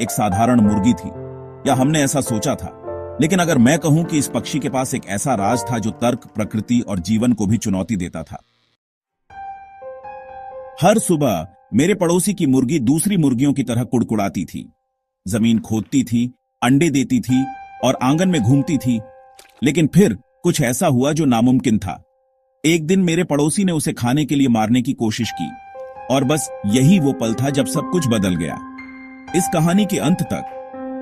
एक साधारण मुर्गी थी, या हमने ऐसा सोचा था। लेकिन अगर मैं कहूं कि इस पक्षी के पास एक ऐसा राज था जो तर्क, प्रकृति और जीवन को भी चुनौती देता था। हर सुबह मेरे पड़ोसी की मुर्गी दूसरी मुर्गियों की तरह कुड़कुड़ाती थी, जमीन खोदती थी, अंडे देती थी और आंगन में घूमती थी। लेकिन फिर कुछ ऐसा हुआ जो नामुमकिन था। एक दिन मेरे पड़ोसी ने उसे खाने के लिए मारने की कोशिश की, और बस यही वो पल था जब सब कुछ बदल गया। इस कहानी के अंत तक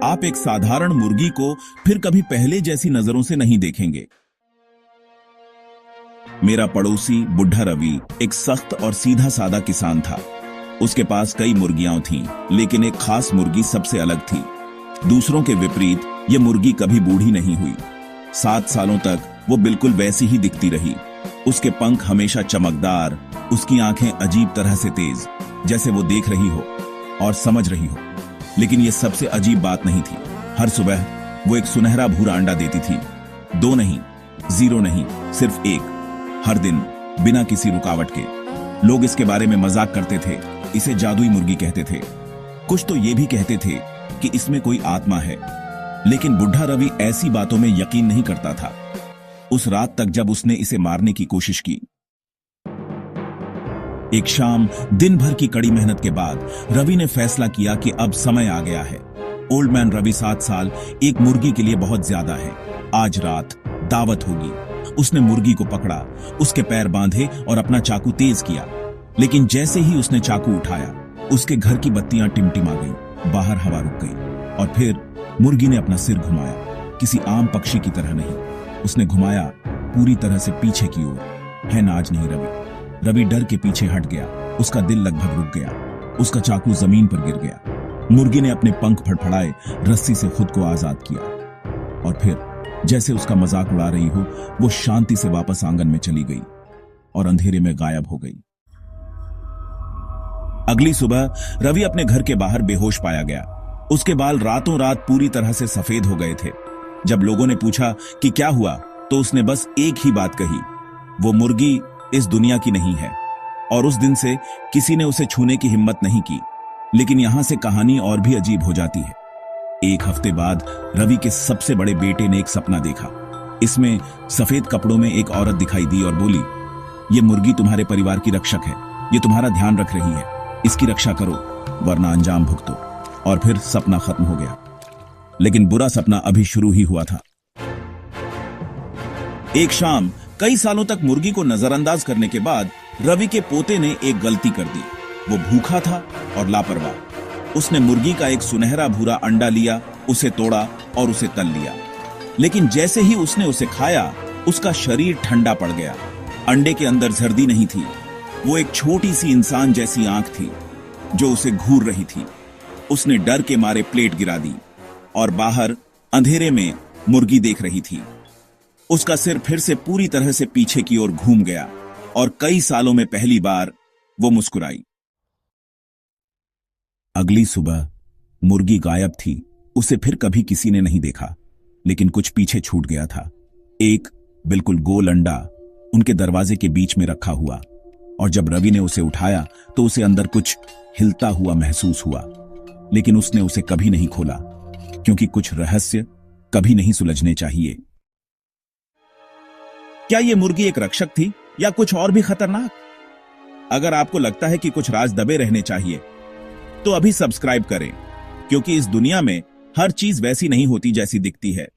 आप एक साधारण मुर्गी को फिर कभी पहले जैसी नजरों से नहीं देखेंगे। मेरा पड़ोसी बुढ़ा रवि एक सख्त और सीधा साधा किसान था। उसके पास कई मुर्गियां थीं, लेकिन एक खास मुर्गी सबसे अलग थी। दूसरों के विपरीत यह मुर्गी कभी बूढ़ी नहीं हुई। 7 सालों तक वो बिल्कुल वैसी ही दिखती रही। उसके पंख हमेशा चमकदार, उसकी आंखें अजीब तरह से तेज, जैसे वो देख रही हो और समझ रही हो। लेकिन ये सबसे अजीब बात नहीं थी। हर सुबह वो एक सुनहरा भूरा अंडा देती थी। 2 नहीं, 0 नहीं, सिर्फ 1। हर दिन, बिना किसी रुकावट के। लोग इसके बारे में मजाक करते थे, इसे जादुई मुर्गी कहते थे। कुछ तो ये भी कहते थे कि इसमें कोई आत्मा है। लेकिन बुढ़ा रवि ऐसी बातों में यकीन नहीं करता था। उस रात तक जब उसने इसे मारने की कोशिश की। एक शाम दिन भर की कड़ी मेहनत के बाद रवि ने फैसला किया कि अब समय आ गया है। ओल्ड मैन रवि 7 साल एक मुर्गी के लिए बहुत ज्यादा है। आज रात दावत होगी। उसने मुर्गी को पकड़ा, उसके पैर बांधे और अपना चाकू तेज किया। लेकिन जैसे ही उसने चाकू उठाया, उसके घर की बत्तियां टिमटिमा गईं, बाहर हवा रुक गई। और फिर मुर्गी ने अपना सिर घुमाया, किसी आम पक्षी की तरह नहीं। उसने घुमाया पूरी तरह से पीछे की ओर। है ना आज नहीं रवि। रवि डर के पीछे हट गया। उसका दिल लगभग रुक गया। उसका चाकू जमीन पर गिर गया। मुर्गी ने अपने पंख फड़फड़ाए, रस्सी से खुद को आजाद किया। और फिर जैसे उसका मजाक उड़ा रही हो, वो शांति से वापस आंगन में चली गई और अंधेरे में गायब हो गई। अगली सुबह रवि अपने घर के बाहर बेहोश पाया गया। उसके बाल रातों रात पूरी तरह से सफेद हो गए थे। जब लोगों ने पूछा कि क्या हुआ, तो उसने बस एक ही बात कही, वो मुर्गी इस दुनिया की नहीं है। और उस दिन से किसी ने उसे छूने की हिम्मत नहीं की। लेकिन यहां से कहानी और भी अजीब हो जाती है। एक हफ्ते बाद रवि के सबसे बड़े बेटे ने एक सपना देखा। इसमें सफेद कपड़ों में एक औरत दिखाई दी और बोली, ये मुर्गी तुम्हारे परिवार की रक्षक है, ये तुम्हारा ध्यान रख रही है, इसकी रक्षा करो वरना अंजाम भुगतो। और फिर सपना खत्म हो गया। लेकिन बुरा सपना अभी शुरू ही हुआ था। एक शाम कई सालों तक मुर्गी को नजरअंदाज करने के बाद रवि के पोते ने एक गलती कर दी। वो भूखा था और लापरवाह। उसने मुर्गी का एक सुनहरा भूरा अंडा लिया, उसे तोड़ा और उसे तल लिया। लेकिन जैसे ही उसने उसे खाया, उसका शरीर ठंडा पड़ गया। अंडे के अंदर जर्दी नहीं थी, वो एक छोटी सी इंसान जैसी आंख थी जो उसे घूर रही थी। उसने डर के मारे प्लेट गिरा दी और बाहर अंधेरे में मुर्गी देख रही थी। उसका सिर फिर से पूरी तरह से पीछे की ओर घूम गया और कई सालों में पहली बार वो मुस्कुराई। अगली सुबह मुर्गी गायब थी। उसे फिर कभी किसी ने नहीं देखा। लेकिन कुछ पीछे छूट गया था। एक बिल्कुल गोल अंडा उनके दरवाजे के बीच में रखा हुआ। और जब रवि ने उसे उठाया तो उसे अंदर कुछ हिलता हुआ महसूस हुआ। लेकिन उसने उसे कभी नहीं खोला, क्योंकि कुछ रहस्य कभी नहीं सुलझने चाहिए। क्या यह मुर्गी एक रक्षक थी या कुछ और भी खतरनाक? अगर आपको लगता है कि कुछ राज दबे रहने चाहिए, तो अभी सब्सक्राइब करें, क्योंकि इस दुनिया में हर चीज वैसी नहीं होती जैसी दिखती है।